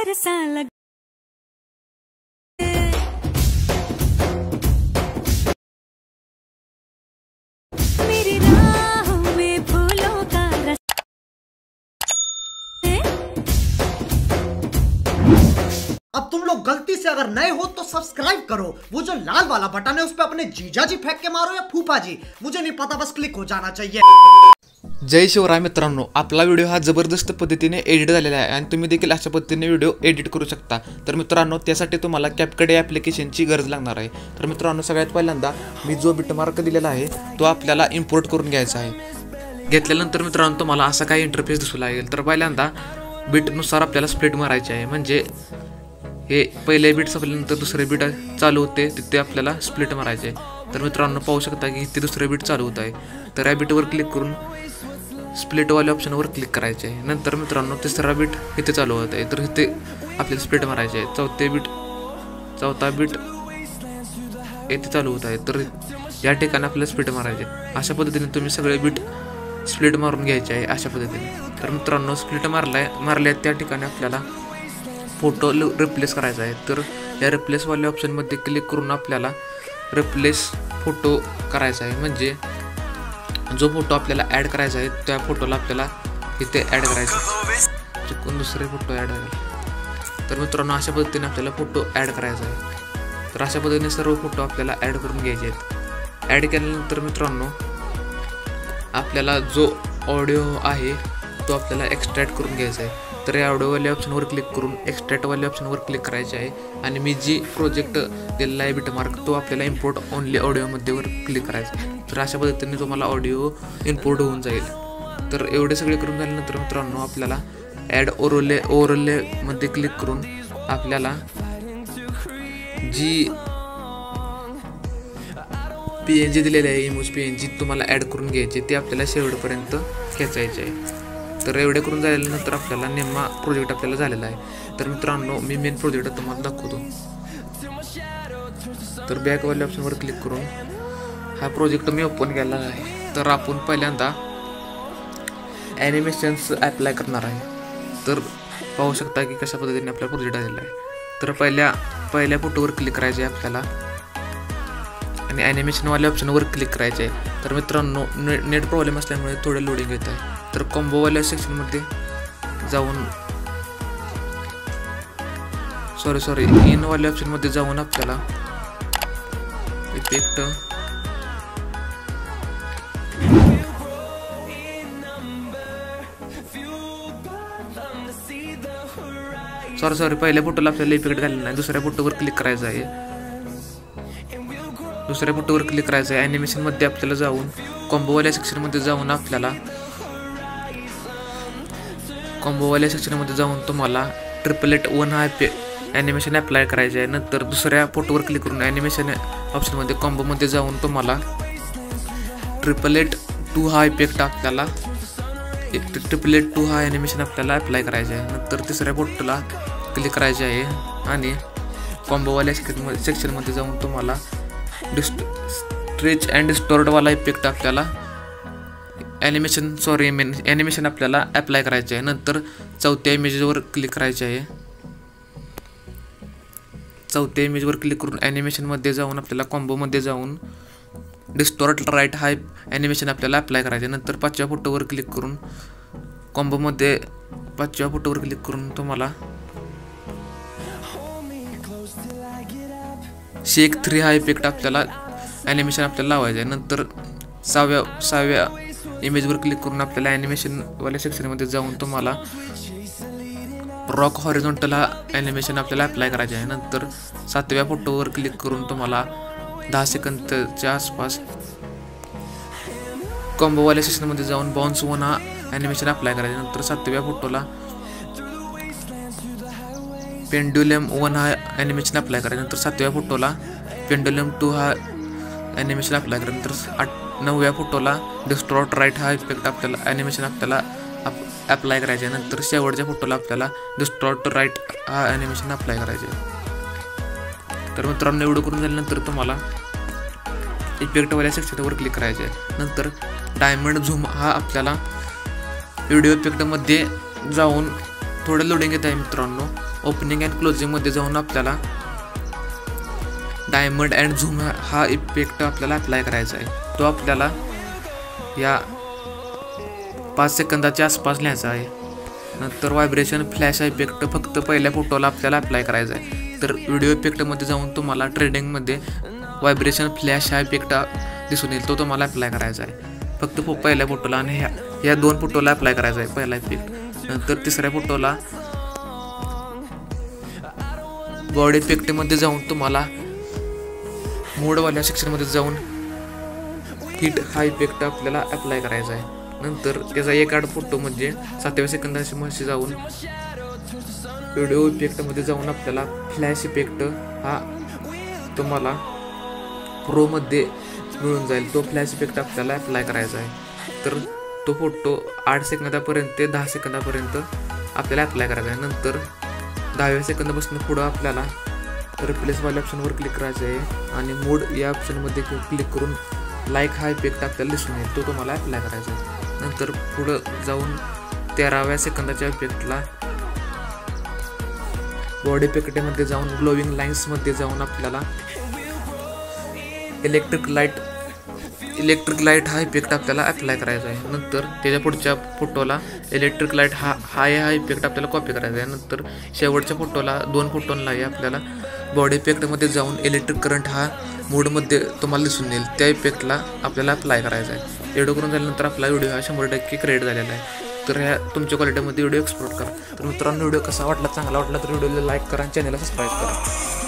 बरसा लग मेरी राहों में फूलों का रस। अब तुम लोग गलती से अगर नए हो तो सब्सक्राइब करो, वो जो लाल वाला बटन है उस पे अपने जीजा जी फेंक के मारो या फूफा जी, मुझे नहीं पता, बस क्लिक हो जाना चाहिए। जय शिवराय मित्रांनो, आपला व्हिडिओ हा जबरदस्त पद्धतीने एडिट झालेला आहे आणि तुम्ही देखील अशा पद्धतीने व्हिडिओ एडिट करू शकता। तर मित्रांनो, त्यासाठी तुम्हाला CapCut या ॲप्लिकेशनची गरज लागणार आहे। तर मित्रांनो, सगळ्यात पहिल्यांदा मी जो बिटमार्क दिलेला आहे तो आपल्याला इम्पोर्ट करून घ्यायचा आहे। घेतल्यानंतर मित्रांनो तुम्हाला असा काही इंटरफेस दिसू लागेल। तर पहिल्यांदा बीटनुसार आपल्याला स्प्लिट मारायचे आहे, म्हणजे हे पहिले बीट संपल्यानंतर दुसरे बीट चालू होते तिथे आपल्याला स्प्लिट मारायचे आहे। तर मित्रांनो पाहू शकता की ते दुसरे बीट चालू होत आहे। तर या बीटवर क्लिक करून स्प्लिटवाल्या ऑप्शनवर क्लिक करायचे आहे। नंतर मित्रांनो तिसरा बीट इथे चालू होत आहे, तर इथे आपल्याला स्प्लिट मारायचे आहे। चौथा बीट इथे चालू होत आहे, तर या ठिकाणी आपल्याला स्प्लिट मारायचे। अशा पद्धतीने तुम्ही सगळे बीट स्प्लिट मारून घ्यायचे आहे अशा पद्धतीने। तर मित्रांनो स्प्लिट मारल्या त्या ठिकाणी आपल्याला फोटो रिप्लेस करायचा आहे। तर या रिप्लेसवाल्या ऑप्शनमध्ये क्लिक करून आपल्याला रिप्लेस फोटो करायचा आहे, म्हणजे जो फोटो आपल्याला ॲड करायचा आहे त्या फोटोला आपल्याला इथे ॲड करायचा आहे, चुकून दुसरे फोटो ॲड झाले। तर मित्रांनो अशा पद्धतीने आपल्याला फोटो ॲड करायचा आहे। तर अशा पद्धतीने सर्व फोटो आपल्याला ॲड करून घ्यायचे आहेत। ॲड केल्यानंतर मित्रांनो आपल्याला जो ऑडिओ आहे तो आपल्याला एक्स्ट्रॅक्ट करून घ्यायचा आहे। तर या ऑडिओवाल्या ऑप्शनवर क्लिक करून एक्स्ट्रॅक्टवाल्या ऑप्शनवर क्लिक करायचे आहे आणि मी जी प्रोजेक्ट दिलेला आहे बिटमार्क तो आपल्याला इम्पोर्ट ओनली ऑडिओमध्ये वर क्लिक करायचा आहे। तर अशा पद्धतीने तुम्हाला ऑडिओ इम्पोर्ट होऊन जाईल। तर एवढे सगळे करून झाल्यानंतर मित्रांनो आपल्याला ॲड ओव्हरलेमध्ये क्लिक करून आपल्याला जी PNG दिलेली आहे इमोज PNG तुम्हाला ॲड करून घ्यायचे ते आपल्याला शेवटपर्यंत खेचायचे आहे। तर एवढे करून झाल्यानंतर आपल्याला निम्मा प्रोजेक्ट आपल्याला झालेला आहे। तर मित्रांनो मी मेन प्रोजेक्ट तुम्हाला दाखवतो। तर बॅकवाल्या ऑप्शनवर क्लिक करून हा प्रोजेक्ट मी ओपन केला आहे। तर आपण पहिल्यांदा ॲनिमेशन्स अप्लाय करणार आहे। तर पाहू शकता की कशा पद्धतीने आपला प्रोजेक्ट आलेला आहे। तर पहिल्या फोटोवर क्लिक करायचे आहे आपल्याला आणि ॲनिमेशनवाल्या ऑप्शनवर क्लिक करायचे आहे। तर मित्रांनो नेट प्रॉब्लेम असल्यामुळे थोडं लोडिंग येत आहे। तर कॉम्बोवाल्या सेक्शनमध्ये जाऊन सॉरी इनवाल्या ऑप्शनमध्ये जाऊन आपल्याला इफेक्ट पहिल्या फोटोला आपल्याला इफेक्ट घालला नाही, दुसऱ्या फोटोवर क्लिक करायचं आहे। दुसऱ्या फोटोवर क्लिक करायचं आहे। ॲनिमेशनमध्ये आपल्याला जाऊन कॉम्बोवाल्या सेक्शनमध्ये जाऊन आपल्याला कॉम्बोवाल्या सेक्शनमध्ये जाऊन तुम्हाला 1 हा ॲनिमेशन अप्लाय करायचे आहे। नंतर दुसऱ्या फोटोवर क्लिक करून ॲनिमेशन ऑप्शनमध्ये कॉम्बोमध्ये जाऊन तुम्हाला 2 हा इफेक्ट आपल्याला 2 हा ॲनिमेशन आपल्याला अप्लाय करायचे आहे। नंतर तिसऱ्या फोटोला क्लिक करायचे आहे आणि कॉम्बोवाल्या सेक्शनमध्ये जाऊन तुम्हाला स्ट्रेच अँड डिस्टॉर्टवाला इफेक्ट आपल्याला ॲनिमेशन आपल्याला अप्लाय करायचे आहे। नंतर चौथ्या इमेजवर क्लिक करायचे आहे। चौथ्या इमेजवर क्लिक करून ॲनिमेशनमध्ये जाऊन आपल्याला कॉम्बोमध्ये जाऊन डिस्टॉर्ट राईट हा ॲनिमेशन आपल्याला अप्लाय करायचे आहे। नंतर 5व्या फोटोवर क्लिक करून कॉम्बोमध्ये 5व्या फोटोवर क्लिक करून तुम्हाला शेक 3 हा इफेक्ट आपल्याला ॲनिमेशन आपल्याला लावायचं आहे। नंतर 6व्या इमेजवर क्लिक करून आपल्याला ॲनिमेशनवाल्या सेक्शनमध्ये जाऊन तुम्हाला रॉक हॉरिझॉन्टल हा ॲनिमेशन आपल्याला अप्लाय करायचे आहे। नंतर 7व्या फोटोवर क्लिक करून तुम्हाला 10 सेकंदच्या आसपास कॉम्बोवाल्या सेक्शनमध्ये जाऊन बाउन्स 1 हा ॲनिमेशन अप्लाय करायचे। नंतर 7व्या फोटोला पेंड्युलम 1 हा ॲनिमेशन अप्लाय करायचं। नंतर 7व्या फोटोला पेंड्युलम 2 हा ॲनिमेशन अप्लाय करायचं। नंतर 9व्या फोटोला डिस्टॉर्ट राईट हा इफेक्ट आपल्याला ॲनिमेशन आपल्याला अप्लाय करायचे आहे। नंतर शेवटच्या फोटोला आपल्याला डिस्टॉर्ट राईट हा ॲनिमेशन अप्लाय करायचे आहे। तर मित्रांनो एवढं करून झाल्यानंतर तुम्हाला इफेक्टवाल्या सेक्शनवर क्लिक करायचे आहे। नंतर डायमंड झूम हा आपल्याला व्हिडिओ इफेक्टमध्ये जाऊन थोडं लोडिंग येत आहे मित्रांनो। ओपनिंग अँड क्लोजिंगमध्ये जाऊन आपल्याला डायमंड अँड झूम हा इफेक्ट आपल्याला अप्लाय करायचा आहे. तो आपल्याला या 5 सेकंदाच्या आसपास लिहायचा आहे. नंतर व्हायब्रेशन फ्लॅश हा इफेक्ट फक्त पहिल्या फोटोला आपल्याला अप्लाय करायचा आहे. तर व्हिडिओ इफेक्टमध्ये जाऊन तुम्हाला ट्रेडिंगमध्ये व्हायब्रेशन फ्लॅश हा इफेक्ट दिसून येईल, तो तुम्हाला अप्लाय करायचा आहे फक्त पहिल्या फोटोला आणि ह्या 2 फोटोला अप्लाय करायचा आहे पहिला इफेक्ट. नंतर तिसऱ्या फोटोला बॉडी इफेक्टमध्ये जाऊन तुम्हाला मोडवाल्या सेक्शनमध्ये जाऊन हिट हा इफेक्ट आपल्याला अप्लाय करायचा आहे. नंतर त्याचा एक आड फोटो म्हणजे 7व्या सेकंदाची मशी जाऊन व्हिडिओ इफेक्टमध्ये जाऊन आपल्याला फ्लॅश इफेक्ट हा तुम्हाला प्रोमध्ये मिळून जाईल. तो फ्लॅश इफेक्ट आपल्याला अप्लाय करायचा आहे. तर तो फोटो 8 सेकंदापर्यंत ते 10 सेकंदापर्यंत आपल्याला अप्लाय करायचा आहे. नंतर 10व्या सेकंदापासून पुढं आपल्याला रिप्लेसवाल्या ऑप्शनवर क्लिक करायचं आहे आणि मोड या ऑप्शनमध्ये क्लिक करून लाईक हा इफेक्ट आपल्याला दिसून येईल, तो तुम्हाला अप्लाय करायचा आहे. नंतर पुढं जाऊन 13व्या सेकंदाच्या इफेक्टला बॉडी इफेक्टमध्ये जाऊन ग्लोविंग लाईन्समध्ये जाऊन आपल्याला इलेक्ट्रिक लाईट हा इफेक्ट आपल्याला अप्लाय करायचा आहे. नंतर त्याच्या पुढच्या फोटोला इलेक्ट्रिक लाईट हा इफेक्ट आपल्याला कॉपी करायचा आहे. नंतर शेवटच्या फोटोला 2 फोटोंना आपल्याला बॉडी इफेक्टमध्ये जाऊन इलेक्ट्रिक करंट हा मोडमध्ये तुम्हाला दिसून येईल, त्या इफेक्टला आपल्याला अप्लाय करायचा आहे. एवढं करून झाल्यानंतर आपला व्हिडिओ हा 100% क्रिएट झालेला आहे. तर ह्या तुमच्या क्वालिटीमध्ये व्हिडिओ एक्सपोर्ट करा. तर मित्रांनो, व्हिडिओ कसा वाटला, चांगला वाटला तर व्हिडिओला लाईक करा आणि चॅनलला सबस्क्राईब करा.